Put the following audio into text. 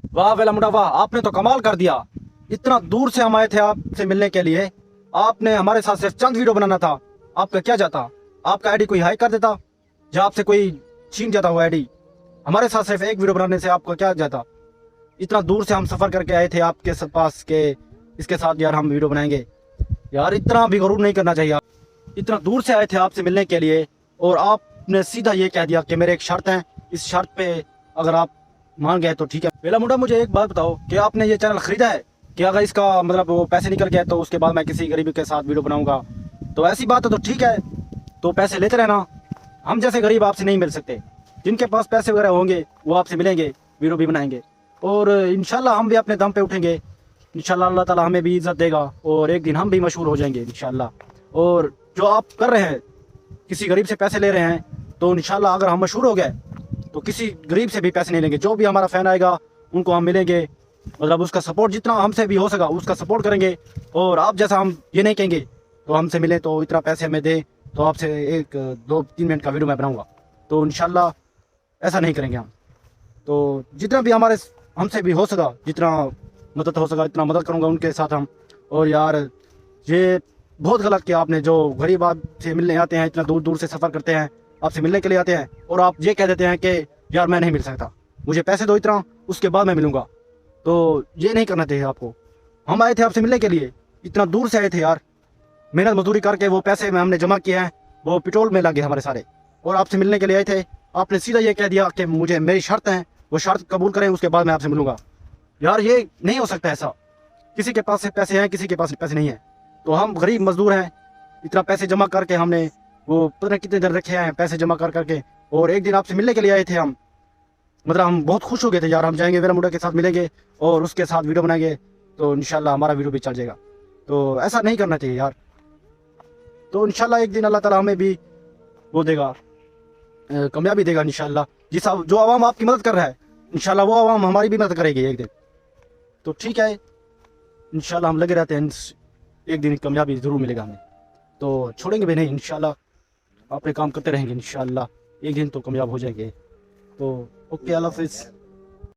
वाह वेला मुंडा वाह, आपने तो कमाल कर दिया। इतना दूर से हम आए थे आपसे मिलने के लिए, आपने हमारे साथ सिर्फ चंद वीडियो बनाना था। आपका क्या जाता, आपका आईडी कोई हाई कर देता या आपसे कोई छीन जाता वो आईडी। हमारे साथ सिर्फ एक वीडियो बनाने से आपको क्या जाता। इतना दूर से हम सफर करके आए थे आपके पास के इसके साथ यार हम वीडियो बनाएंगे। यार इतना भी गरूर नहीं करना चाहिए। इतना दूर से आए थे आपसे मिलने के लिए और आपने सीधा ये कह दिया कि मेरे एक शर्त है, इस शर्त पे अगर आप मान गए तो ठीक है। वेला मुंडा मुझे एक बात बताओ कि आपने ये चैनल खरीदा है कि अगर इसका मतलब वो पैसे निकल गए तो उसके बाद मैं किसी गरीब के साथ वीडियो बनाऊंगा। तो ऐसी बात है तो ठीक है, तो पैसे लेते रहना। हम जैसे गरीब आपसे नहीं मिल सकते, जिनके पास पैसे वगैरह होंगे वो आपसे मिलेंगे, वीडियो भी बनाएंगे और इंशाल्लाह हम भी अपने दम पे उठेंगे। इंशाल्लाह अल्लाह ताला हमें भी इज्जत देगा और एक दिन हम भी मशहूर हो जाएंगे इंशाल्लाह। और जो आप कर रहे हैं, किसी गरीब से पैसे ले रहे हैं, तो इंशाल्लाह अगर हम मशहूर हो गए तो किसी गरीब से भी पैसे नहीं लेंगे। जो भी हमारा फैन आएगा उनको हम मिलेंगे, मतलब उसका सपोर्ट जितना हमसे भी हो सका उसका सपोर्ट करेंगे। और आप जैसा हम ये नहीं कहेंगे तो हमसे मिले तो इतना पैसे हमें दे तो आपसे 1-2-3 मिनट का वीडियो मैं बनाऊंगा, तो इंशाल्लाह ऐसा नहीं करेंगे हम। तो जितना भी हमारे हमसे भी हो सका, जितना मदद हो सका इतना मदद करूंगा उनके साथ हम। और यार ये बहुत गलत किया आपने, जो गरीब आपसे मिलने आते हैं, इतना दूर दूर से सफ़र करते हैं आपसे मिलने के लिए आते हैं और आप ये कह देते हैं कि यार मैं नहीं मिल सकता, मुझे पैसे दो इतना, उसके बाद मैं मिलूंगा। तो ये नहीं करना चाहिए आपको। हम आए थे आपसे मिलने के लिए, इतना दूर से आए थे यार, मेहनत मजदूरी करके वो पैसे में हमने जमा किए हैं, वो पेट्रोल में लगे हमारे सारे, और आपसे मिलने के लिए आए थे। आपने सीधा ये कह दिया कि मुझे मेरी शर्त है, वो शर्त कबूल करें उसके बाद मैं आपसे मिलूंगा। यार ये नहीं हो सकता ऐसा। किसी के पास पैसे हैं, किसी के पास पैसे नहीं है। तो हम गरीब मजदूर हैं, इतना पैसे जमा करके हमने वो पता नहीं कितने दिन रखे हैं पैसे जमा कर करके, और एक दिन आपसे मिलने के लिए आए थे हम। मतलब हम बहुत खुश हो गए थे यार, हम जाएंगे वेला मुंडा के साथ मिलेंगे और उसके साथ वीडियो बनाएंगे तो इंशाल्लाह हमारा वीडियो भी चल जाएगा। तो ऐसा नहीं करना चाहिए यार। तो इंशाल्लाह एक दिन अल्लाह ताला हमें भी वो देगा, कामयाबी देगा इंशाल्लाह। जो आवाम आपकी मदद कर रहा है इंशाल्लाह वो आवाम हमारी भी मदद करेगी एक दिन। तो ठीक है, इंशाल्लाह हम लगे रहते हैं, एक दिन कामयाबी ज़रूर मिलेगा हमें। तो छोड़ेंगे भी नहीं इंशाल्लाह, अपने काम करते रहेंगे इंशाल्लाह, एक दिन तो कामयाब हो जाएंगे। तो ओके, अल्लाह हाफिज़।